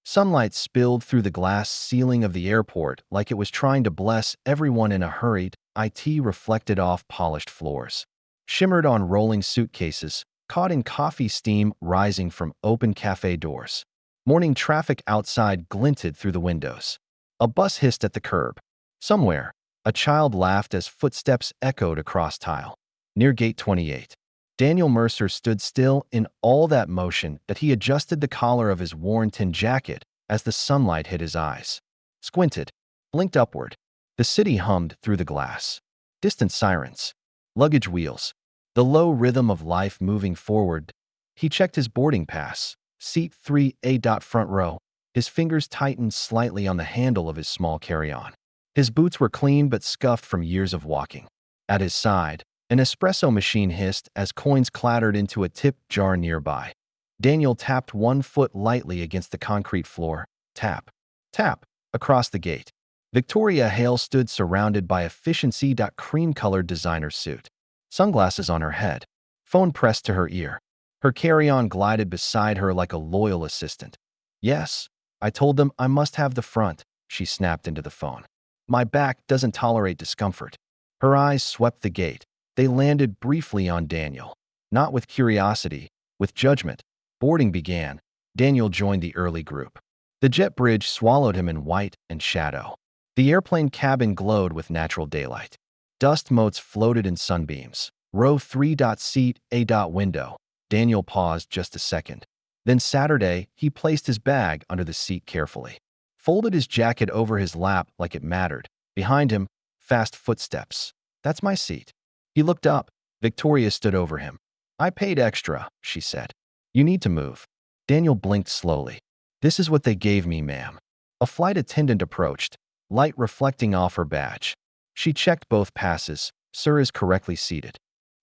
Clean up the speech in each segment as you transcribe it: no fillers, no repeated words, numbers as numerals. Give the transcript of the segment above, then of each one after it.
Sunlight spilled through the glass ceiling of the airport like it was trying to bless everyone in a hurried, IT reflected off polished floors. Shimmered on rolling suitcases, caught in coffee steam rising from open cafe doors. Morning traffic outside glinted through the windows. A bus hissed at the curb. Somewhere, a child laughed as footsteps echoed across tile. Near gate 28, Daniel Mercer stood still in all that motion that he adjusted the collar of his worn tin jacket as the sunlight hit his eyes. Squinted, blinked upward. The city hummed through the glass. Distant sirens, luggage wheels, the low rhythm of life moving forward. He checked his boarding pass. Seat 3A. Front row. His fingers tightened slightly on the handle of his small carry-on. His boots were clean but scuffed from years of walking. At his side, an espresso machine hissed as coins clattered into a tip jar nearby. Daniel tapped one foot lightly against the concrete floor. Tap, tap, across the gate. Victoria Hale stood surrounded by efficiency. Cream-colored designer suit. Sunglasses on her head. Phone pressed to her ear. Her carry-on glided beside her like a loyal assistant. Yes, I told them I must have the front, she snapped into the phone. My back doesn't tolerate discomfort. Her eyes swept the gate. They landed briefly on Daniel. Not with curiosity, with judgment. Boarding began. Daniel joined the early group. The jet bridge swallowed him in white and shadow. The airplane cabin glowed with natural daylight. Dust motes floated in sunbeams. Row 3. Seat A. Window. Daniel paused just a second. Then Saturday, he placed his bag under the seat carefully. Folded his jacket over his lap like it mattered. Behind him, fast footsteps. That's my seat. He looked up. Victoria stood over him. I paid extra, she said. You need to move. Daniel blinked slowly. This is what they gave me, ma'am. A flight attendant approached, light reflecting off her badge. She checked both passes. Sir is correctly seated.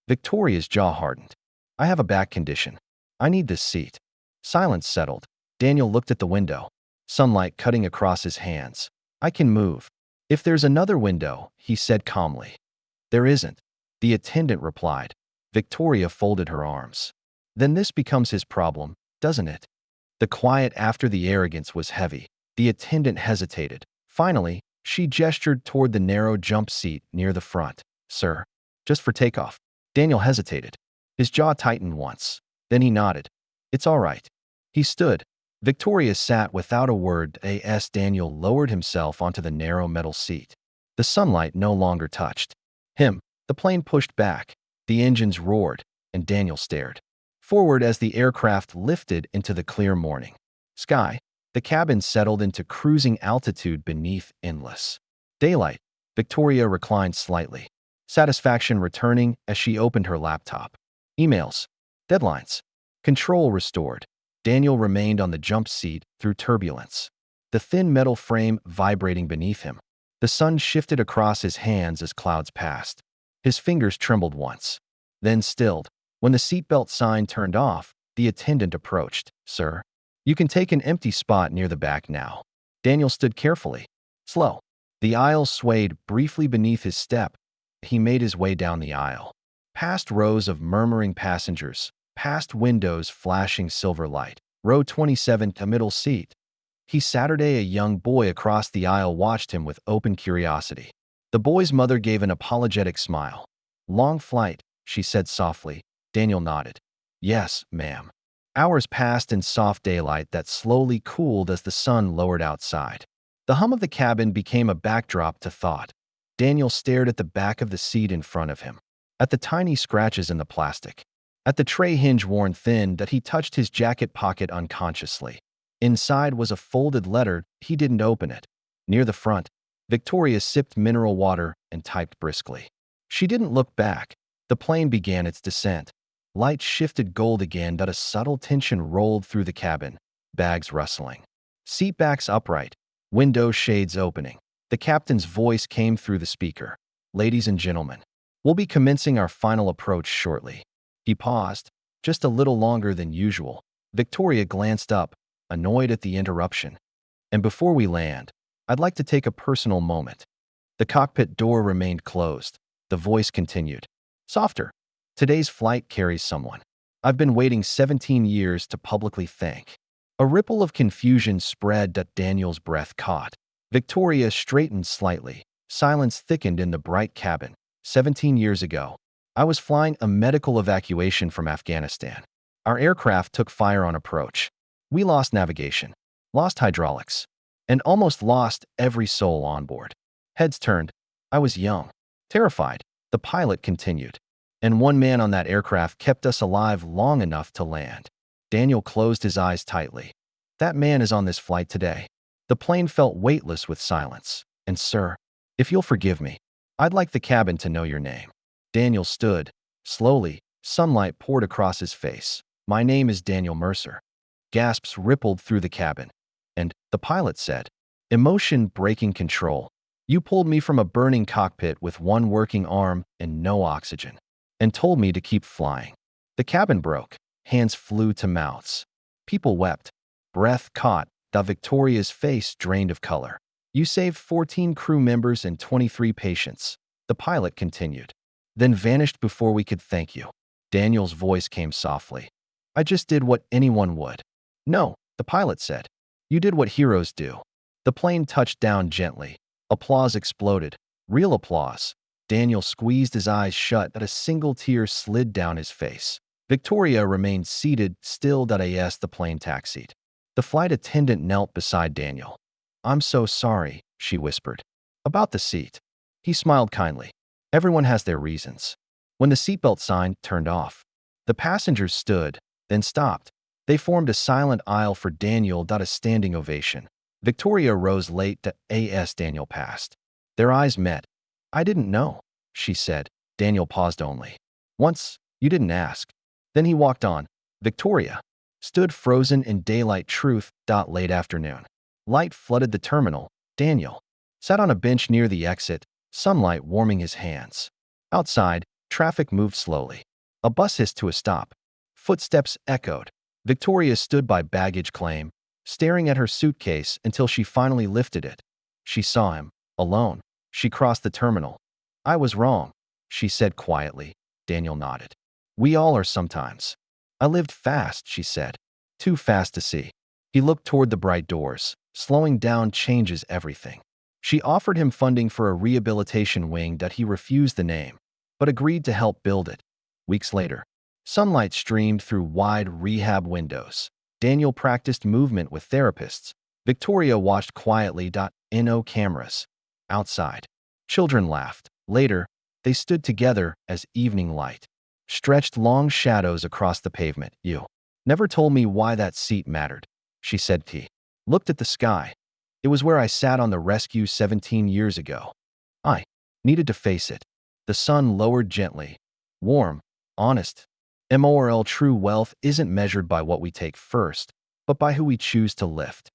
Victoria's jaw hardened. I have a back condition. I need this seat. Silence settled. Daniel looked at the window. Sunlight cutting across his hands. I can move. If there's another window, he said calmly. There isn't. The attendant replied. Victoria folded her arms. Then this becomes his problem, doesn't it? The quiet after the arrogance was heavy. The attendant hesitated. Finally, she gestured toward the narrow jump seat near the front. Sir, just for takeoff. Daniel hesitated. His jaw tightened once. Then he nodded. It's all right. He stood. Victoria sat without a word as Daniel lowered himself onto the narrow metal seat. The sunlight no longer touched him. The plane pushed back. The engines roared, and Daniel stared forward as the aircraft lifted into the clear morning sky. The cabin settled into cruising altitude beneath endless daylight. Victoria reclined slightly, satisfaction returning as she opened her laptop. Emails. Deadlines. Control restored. Daniel remained on the jump seat through turbulence. The thin metal frame vibrating beneath him. The sun shifted across his hands as clouds passed. His fingers trembled once, then stilled. When the seatbelt sign turned off, the attendant approached. Sir, you can take an empty spot near the back now. Daniel stood carefully. Slow. The aisle swayed briefly beneath his step. He made his way down the aisle. Past rows of murmuring passengers, past windows flashing silver light. Row 27, a middle seat. Saturday, a young boy across the aisle watched him with open curiosity. The boy's mother gave an apologetic smile. Long flight, she said softly. Daniel nodded. Yes, ma'am. Hours passed in soft daylight that slowly cooled as the sun lowered outside. The hum of the cabin became a backdrop to thought. Daniel stared at the back of the seat in front of him, at the tiny scratches in the plastic, at the tray hinge worn thin that he touched his jacket pocket unconsciously. Inside was a folded letter. He didn't open it. Near the front, Victoria sipped mineral water and typed briskly. She didn't look back. The plane began its descent. Light shifted gold again, but a subtle tension rolled through the cabin, bags rustling. Seatbacks upright, window shades opening. The captain's voice came through the speaker. Ladies and gentlemen, we'll be commencing our final approach shortly. He paused, just a little longer than usual. Victoria glanced up, annoyed at the interruption. And before we land, I'd like to take a personal moment. The cockpit door remained closed. The voice continued. Softer. Today's flight carries someone I've been waiting 17 years to publicly thank. A ripple of confusion spread that Daniel's breath caught. Victoria straightened slightly. Silence thickened in the bright cabin. 17 years ago, I was flying a medical evacuation from Afghanistan. Our aircraft took fire on approach. We lost navigation, lost hydraulics, and almost lost every soul on board. Heads turned. I was young, terrified. The pilot continued. And one man on that aircraft kept us alive long enough to land. Daniel closed his eyes tightly. That man is on this flight today. The plane felt weightless with silence. And sir, if you'll forgive me, I'd like the cabin to know your name. Daniel stood. Slowly, sunlight poured across his face. My name is Daniel Mercer. Gasps rippled through the cabin. And the pilot said, emotion breaking control. You pulled me from a burning cockpit with one working arm and no oxygen, and told me to keep flying. The cabin broke. Hands flew to mouths. People wept. Breath caught. Victoria's face drained of color. You saved 14 crew members and 23 patients. The pilot continued. Then vanished before we could thank you. Daniel's voice came softly. I just did what anyone would. No, the pilot said. You did what heroes do. The plane touched down gently. Applause exploded. Real applause. Daniel squeezed his eyes shut and a single tear slid down his face. Victoria remained seated, still as the plane taxied. The flight attendant knelt beside Daniel. I'm so sorry, she whispered. About the seat. He smiled kindly. Everyone has their reasons. When the seatbelt sign turned off, the passengers stood, then stopped. They formed a silent aisle for Daniel. A standing ovation. Victoria rose late as Daniel passed. Their eyes met. I didn't know, she said. Daniel paused only. Once, you didn't ask. Then he walked on. Victoria stood frozen in daylight truth. Late afternoon. Light flooded the terminal. Daniel sat on a bench near the exit, sunlight warming his hands. Outside, traffic moved slowly. A bus hissed to a stop. Footsteps echoed. Victoria stood by baggage claim, staring at her suitcase until she finally lifted it. She saw him, alone. She crossed the terminal. I was wrong, she said quietly. Daniel nodded. We all are sometimes. I lived fast, she said. Too fast to see. He looked toward the bright doors. Slowing down changes everything. She offered him funding for a rehabilitation wing that he refused the name, but agreed to help build it. Weeks later, sunlight streamed through wide rehab windows. Daniel practiced movement with therapists. Victoria watched quietly. No cameras. Outside, children laughed. Later, they stood together as evening light stretched long shadows across the pavement. You never told me why that seat mattered, she said. He looked at the sky. It was where I sat on the rescue 17 years ago. I needed to face it. The sun lowered gently. Warm, honest. True wealth isn't measured by what we take first, but by who we choose to lift.